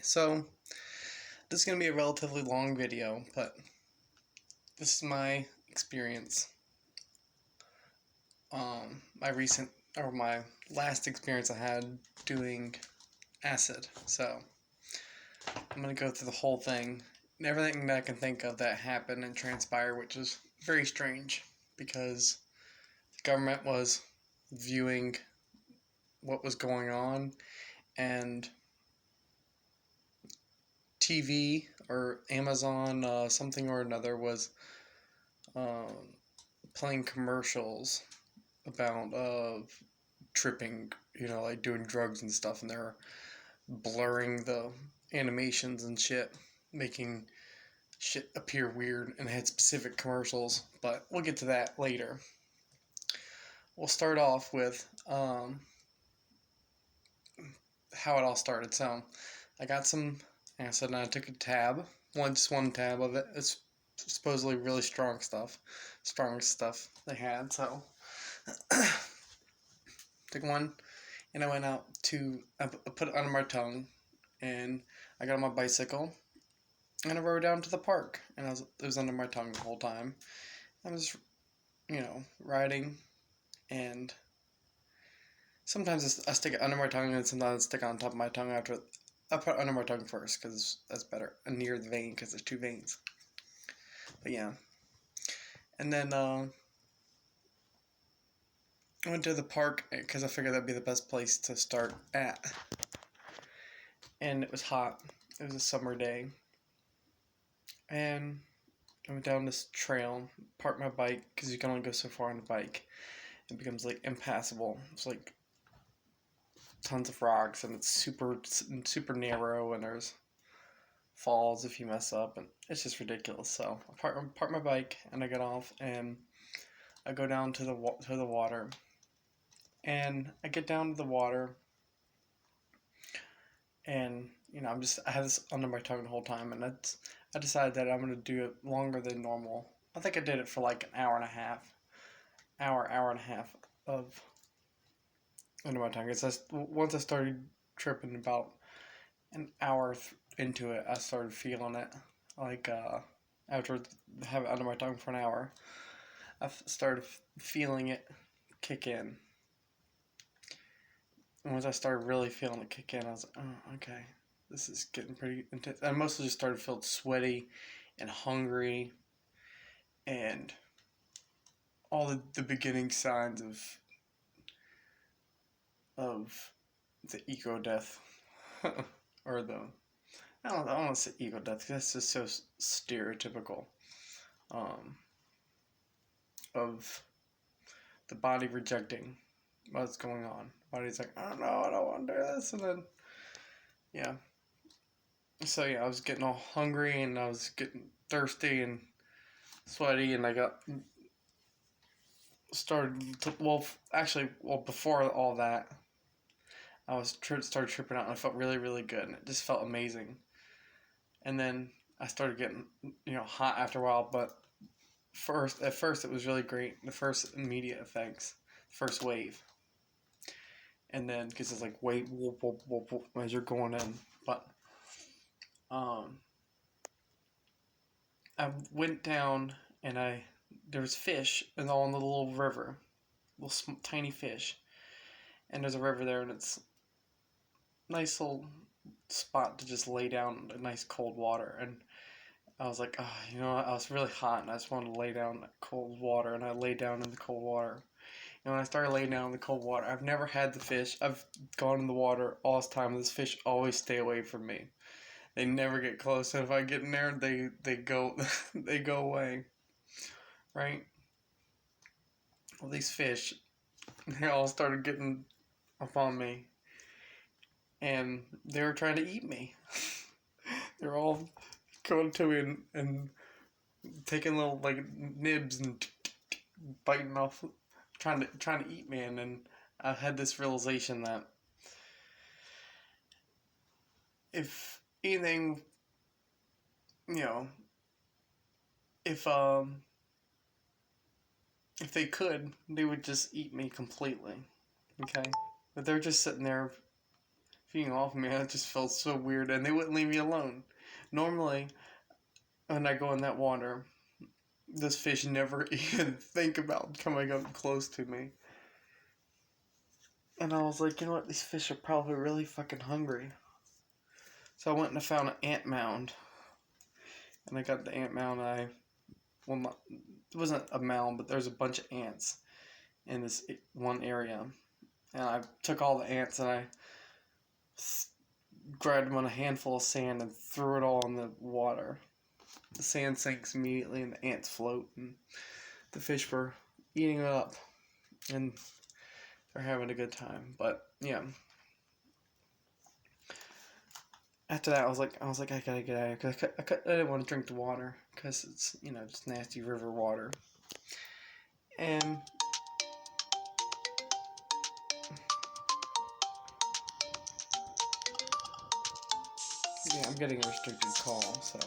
So this is going to be a relatively long video, but this is my experience. My last experience I had doing acid. So I'm going to go through the whole thing and everything that I can think of that happened and transpired, which is very strange because the government was viewing what was going on, and TV or Amazon something or another was playing commercials about tripping, like doing drugs and stuff, and they're blurring the animations and shit, making shit appear weird, and had specific commercials, but we'll get to that later. We'll start off with how it all started. So I got some acid and I took a tab, just one tab of it. It's supposedly really strongest stuff they had. So took one, and I went out I put it under my tongue, and I got on my bicycle, and I rode down to the park, and it was under my tongue the whole time. I was, riding, and sometimes I stick it under my tongue, and sometimes I stick it on top of my tongue after. I put it under my tongue first, because that's better, and near the vein, because there's two veins. But yeah. And then, I went to the park, because I figured that'd be the best place to start at. And it was hot. It was a summer day. And I went down this trail, parked my bike, because you can only go so far on a bike. It becomes, impassable. It's, tons of rocks, and it's super narrow, and there's falls if you mess up, and it's just ridiculous. So I park my bike, and I get off, and I go down to the water. And I get down to the water, and I had this under my tongue the whole time, and I decided that I'm gonna do it longer than normal. I think I did it for an hour and a half of under my tongue. Once I started tripping, about an hour into it, I started feeling it. After having it under my tongue for an hour, I started feeling it kick in. And once I started really feeling it kick in, I was like, oh, okay, this is getting pretty intense. I mostly just started feeling sweaty and hungry, and all the beginning signs of the ego death, or I don't want to say ego death, because that's just so stereotypical, of the body rejecting what's going on. The body's like, oh no, I don't want to do this, and then, yeah. So yeah, I was getting all hungry, and I was getting thirsty and sweaty, and I before all that, I started tripping out, and I felt really, really good, and it just felt amazing. And then I started getting, hot after a while, but at first it was really great. The first immediate effects, first wave. And then, because it's wait, whoop, whoop, whoop, whoop, as you're going in. But, I went down, and there was fish in the little river. Little tiny fish. And there's a river there, and it's nice little spot to just lay down in nice cold water. And I was like, oh, I was really hot, and I just wanted to lay down in that cold water, and I laid down in the cold water. And when I started laying down in the cold water, I've never had the fish. I've gone in the water all this time, and this fish always stay away from me. They never get close, and if I get in there, they go they go away. Right? Well, these fish, they all started getting up on me, and they were trying to eat me. They were all going to me and taking little nibs and biting off, trying to eat me. And then I had this realization that if anything, if they could, they would just eat me completely. Okay, but they're just sitting there feeding off me. It just felt so weird, and they wouldn't leave me alone. Normally, when I go in that water, this fish never even think about coming up close to me. And I was like, you know what? These fish are probably really fucking hungry. So I went and I found an ant mound. And I got the ant mound. Well, not, it wasn't a mound, but there's a bunch of ants in this one area. And I took all the ants and I grabbed them on a handful of sand and threw it all in the water. The sand sinks immediately and the ants float. And the fish were eating it up. And they're having a good time. But yeah. After that, I was like, I gotta get out of here because I didn't want to drink the water because it's just nasty river water. And yeah, I'm getting a restricted call, so